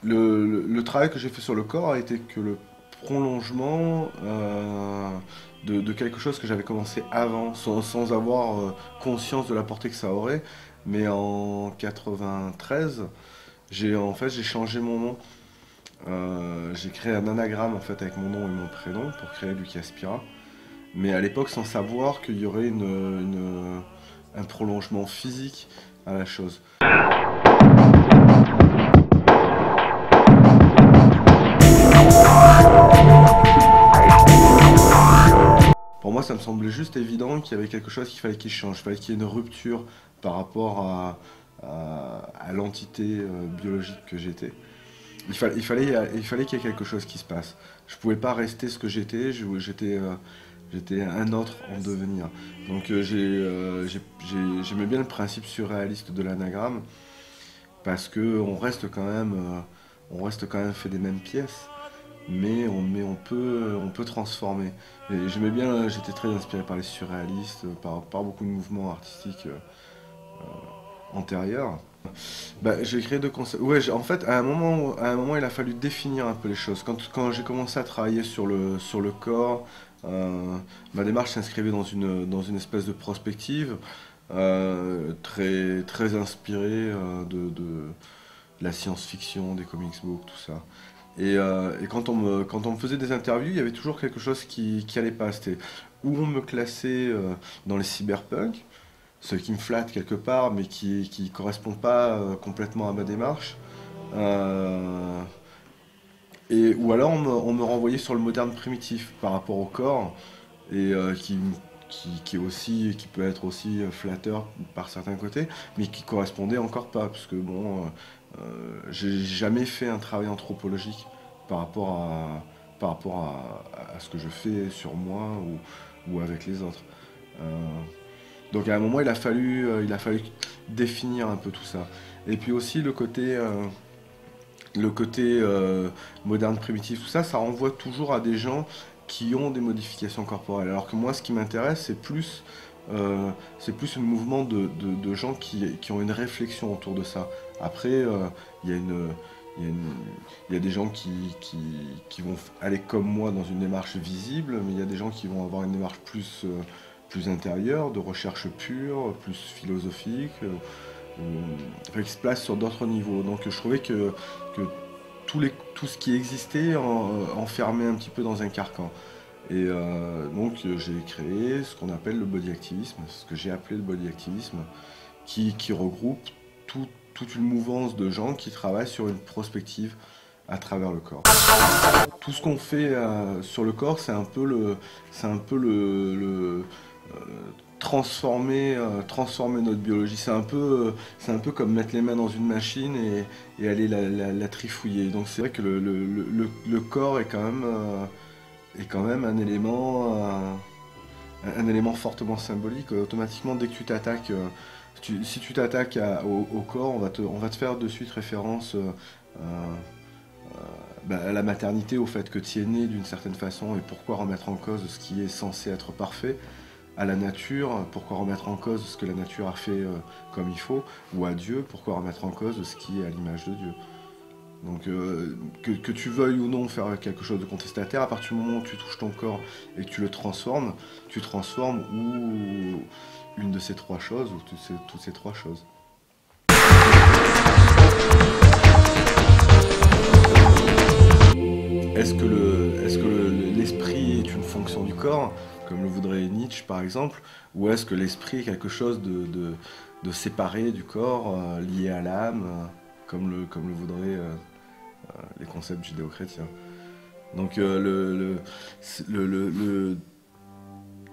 Le travail que j'ai fait sur le corps a été que le prolongement de quelque chose que j'avais commencé avant, sans avoir conscience de la portée que ça aurait. Mais en 93, j'ai changé mon nom. J'ai créé un anagramme en fait avec mon nom et mon prénom pour créer Lucky Aspira. Mais à l'époque sans savoir qu'il y aurait un prolongement physique à la chose. Pour moi, ça me semblait juste évident qu'il y avait quelque chose qu'il fallait qu'il change. Il fallait qu'il y ait une rupture par rapport à l'entité biologique que j'étais. Il fallait qu'il y ait quelque chose qui se passe. Je ne pouvais pas rester ce que j'étais. J'étais un autre en devenir. Donc j'aimais bien le principe surréaliste de l'anagramme parce que on reste quand même fait des mêmes pièces, mais on peut transformer. Et j'aimais bien, j'étais très inspiré par les surréalistes, par beaucoup de mouvements artistiques antérieurs. Bah, j'ai créé deux concepts. Ouais, en fait, à un moment, il a fallu définir un peu les choses. Quand j'ai commencé à travailler sur le corps, ma démarche s'inscrivait dans une espèce de prospective très inspirée de la science-fiction, des comics books, tout ça. Et quand on me faisait des interviews, il y avait toujours quelque chose qui allait pas. C'était où on me classait dans les cyberpunk, ce qui me flatte quelque part, mais qui correspond pas complètement à ma démarche. Euh, ou alors on me renvoyait sur le moderne primitif par rapport au corps, et qui est aussi, qui peut être aussi flatteur par certains côtés, mais qui correspondait encore pas, parce que bon, j'ai jamais fait un travail anthropologique par rapport par rapport à ce que je fais sur moi ou avec les autres. Euh, donc à un moment, il a fallu définir un peu tout ça. Et puis aussi le côté moderne primitif, tout ça, ça renvoie toujours à des gens qui ont des modifications corporelles. Alors que moi, ce qui m'intéresse, c'est plus un mouvement de gens qui ont une réflexion autour de ça. Après, il y a il y a une- il y a des gens qui vont aller comme moi dans une démarche visible, mais il y a des gens qui vont avoir une démarche plus intérieure, de recherche pure, plus philosophique, enfin, qui se place sur d'autres niveaux. Donc je trouvais que tout ce qui existait enfermait un petit peu dans un carcan. Et j'ai créé ce qu'on appelle le body activisme, ce que j'ai appelé le body activisme, qui regroupe toute une mouvance de gens qui travaillent sur une prospective à travers le corps. Tout ce qu'on fait sur le corps, c'est un peu euh, transformer notre biologie. C'est un peu comme mettre les mains dans une machine et aller la trifouiller. Donc c'est vrai que le corps est quand même un élément fortement symbolique. Automatiquement, dès que tu t'attaques, si tu t'attaques au corps, on va te faire de suite référence à la maternité, au fait que tu es né d'une certaine façon, et pourquoi remettre en cause ce qui est censé être parfait, à la nature, pourquoi remettre en cause ce que la nature a fait comme il faut, ou à Dieu, pourquoi remettre en cause ce qui est à l'image de Dieu. Donc que tu veuilles ou non faire quelque chose de contestataire, à partir du moment où tu touches ton corps et que tu transformes ou une de ces trois choses, ou toutes ces trois choses. Est-ce que l'esprit est une fonction du corps, comme le voudrait Nietzsche par exemple, ou est-ce que l'esprit est quelque chose de séparé du corps, lié à l'âme, comme le voudraient les concepts judéo-chrétiens. Donc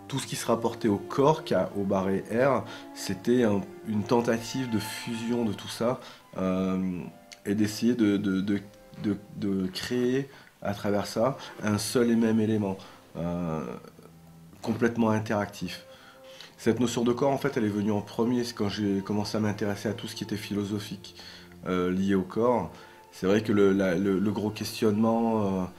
tout ce qui se rapportait au corps, au barré R, c'était une tentative de fusion de tout ça et d'essayer de créer à travers ça un seul et même élément complètement interactif. Cette notion de corps, en fait, elle est venue en premier, c'est quand j'ai commencé à m'intéresser à tout ce qui était philosophique lié au corps. C'est vrai que le gros questionnement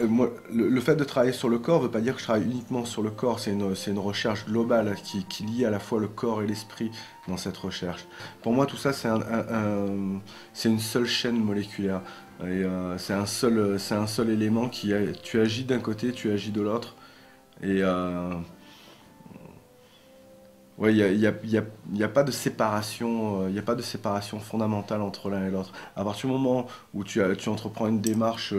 Moi, le fait de travailler sur le corps ne veut pas dire que je travaille uniquement sur le corps, c'est une recherche globale qui lie à la fois le corps et l'esprit dans cette recherche. Pour moi, tout ça, c'est une seule chaîne moléculaire. Et c'est un seul élément tu agis d'un côté, tu agis de l'autre. Et ouais, il y a pas de séparation, il y a pas de séparation fondamentale entre l'un et l'autre. À partir du moment où tu entreprends une démarche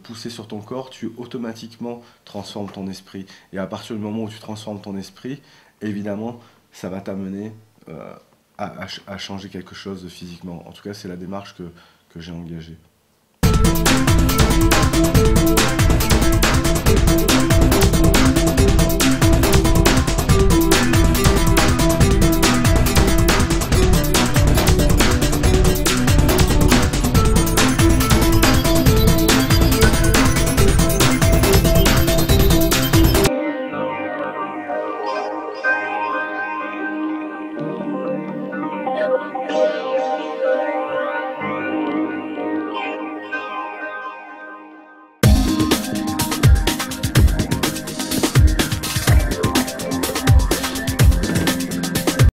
poussée sur ton corps, tu automatiquement transformes ton esprit. Et à partir du moment où tu transformes ton esprit, évidemment, ça va t'amener à changer quelque chose physiquement. En tout cas, c'est la démarche que j'ai engagée.